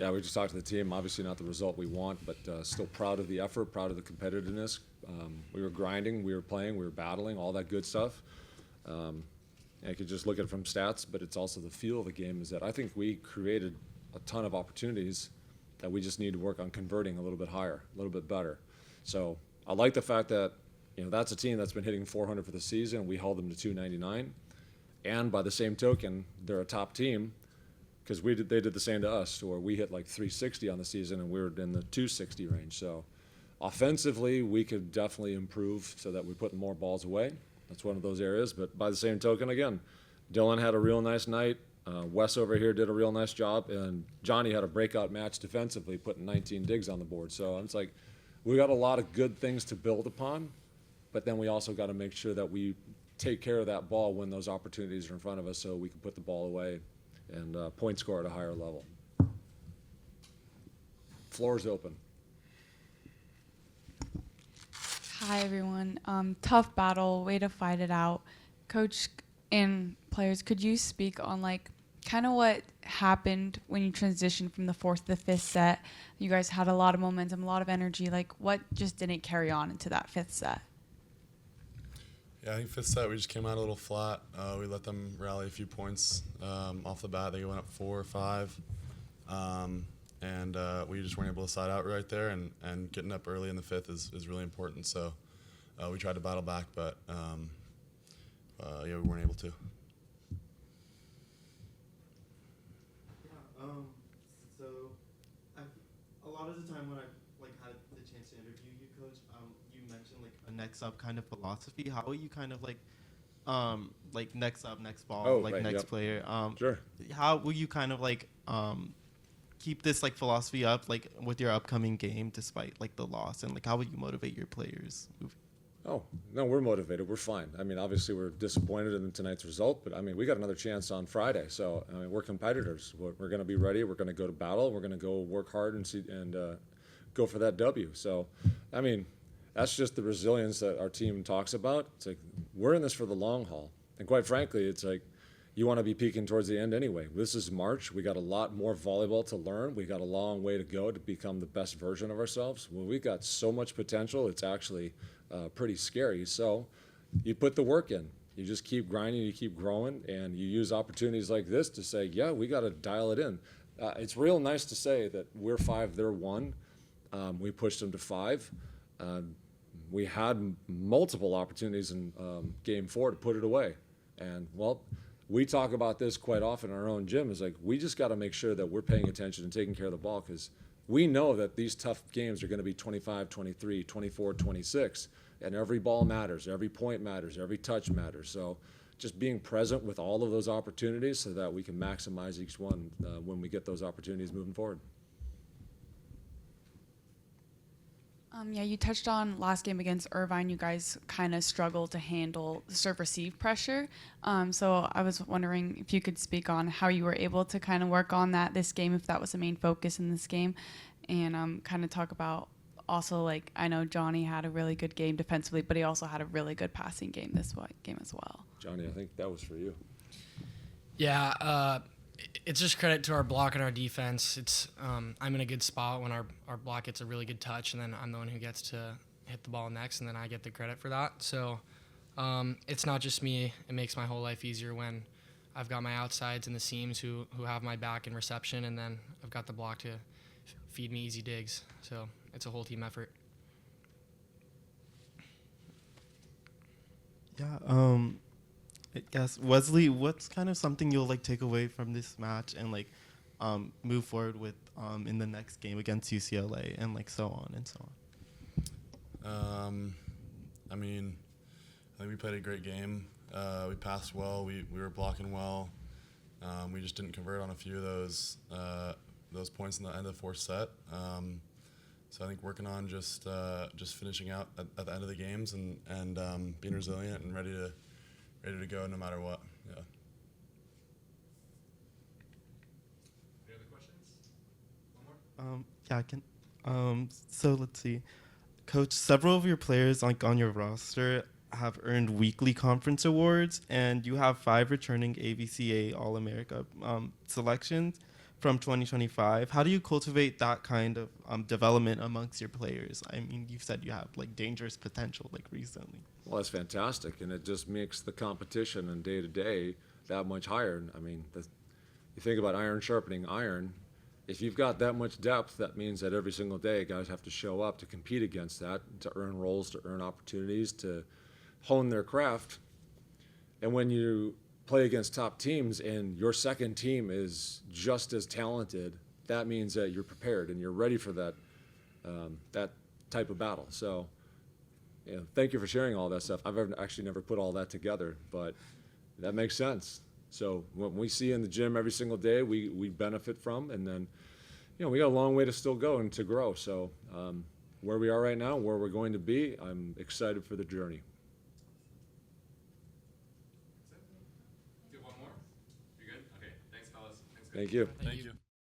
Yeah, we just talked to the team. Obviously not the result we want, but still proud of the effort, proud of the competitiveness. We were grinding, we were playing, we were battling, all that good stuff. I could just look at it from stats, but it's also the feel of the game is that I think we created a ton of opportunities that we just need to work on converting a little bit higher, a little bit better. So I like the fact that, that's a team that's been hitting 400 for the season. We held them to 299. And by the same token, they're a top team because they did the same to us, where we hit like 360 on the season and we were in the 260 range. So offensively, we could definitely improve so that we put more balls away. That's one of those areas. But by the same token, again, Dylan had a real nice night. Wes over here did a real nice job. And Johnny had a breakout match defensively, putting 19 digs on the board. So it's like we got a lot of good things to build upon, but then we also got to make sure that we take care of that ball when those opportunities are in front of us so we can put the ball away and point score at a higher level. Floor's open. Hi, everyone. Tough battle, way to fight it out. Coach and players, could you speak on kind of what happened when you transitioned from the fourth to the fifth set? You guys had a lot of momentum, a lot of energy. What just didn't carry on into that fifth set? Yeah, I think fifth set we just came out a little flat. We let them rally a few points off the bat. They went up 4 or 5. And we just weren't able to side out right there, and getting up early in the fifth is really important. So we tried to battle back, but we weren't able to. Yeah. So a lot of the time when I had the chance to interview you, Coach, you mentioned a next up kind of philosophy. How will you kind of next up, next ball, right, next yep. player? Sure. How will you kind of keep this philosophy up with your upcoming game despite the loss, and how will you motivate your players? Oh, no, we're motivated. We're fine. I mean, obviously we're disappointed in tonight's result, but I mean, we got another chance on Friday. So, I mean, we're competitors. We're going to be ready. We're going to go to battle. We're going to go work hard and go for that W. So, I mean, that's just the resilience that our team talks about. It's we're in this for the long haul. And quite frankly, it's you want to be peaking towards the end anyway. This is March. We got a lot more volleyball to learn. We got a long way to go to become the best version of ourselves. Well, we've got so much potential. It's actually pretty scary. So you put the work in. You just keep grinding. You keep growing, and you use opportunities like this to say, yeah, we got to dial it in. It's real nice to say that we're 5, they're 1. We pushed them to 5. We had multiple opportunities in Game 4 to put it away, and well. We talk about this quite often in our own gym. Is we just got to make sure that we're paying attention and taking care of the ball, because we know that these tough games are going to be 25, 23, 24, 26, and every ball matters, every point matters, every touch matters. So just being present with all of those opportunities so that we can maximize each one when we get those opportunities moving forward. Yeah, you touched on last game against Irvine. You guys kind of struggled to handle the serve-receive pressure. So I was wondering if you could speak on how you were able to kind of work on that this game, if that was the main focus in this game, and kind of talk about also, I know Johnny had a really good game defensively, but he also had a really good passing game this game as well. Johnny, I think that was for you. Yeah, it's just credit to our block and our defense. It's I'm in a good spot when our block gets a really good touch, and then I'm the one who gets to hit the ball next, and then I get the credit for that. So it's not just me. It makes my whole life easier when I've got my outsides and the seams who have my back in reception, and then I've got the block to feed me easy digs. So it's a whole team effort. Yeah. I guess, Wesley, what's kind of something you'll take away from this match and move forward with in the next game against UCLA and so on and so on? I mean, I think we played a great game. We passed well. We were blocking well. We just didn't convert on a few of those points in the end of the fourth set. So I think working on just finishing out at the end of the games and being resilient and ready to go no matter what. Yeah. Any other questions? One more? Yeah, I can. So let's see. Coach, several of your players on your roster have earned weekly conference awards, and you have 5 returning AVCA All-America selections. from 2025. How do you cultivate that kind of development amongst your players? I mean, you've said you have like dangerous potential like recently. Well, that's fantastic, and it just makes the competition and day to day that much higher. I mean, you think about iron sharpening iron. If you've got that much depth, that means that every single day guys have to show up to compete against that, to earn roles, to earn opportunities, to hone their craft. And when you play against top teams and your second team is just as talented, that means that you're prepared and you're ready for that that type of battle. So, thank you for sharing all that stuff. I've actually never put all that together, but that makes sense. So what we see in the gym every single day, we benefit from, and then, we got a long way to still go and to grow. So where we are right now, where we're going to be, I'm excited for the journey. Do one more? You're good? Okay. Thanks, fellas. Thanks, guys. Thank you. Thank you.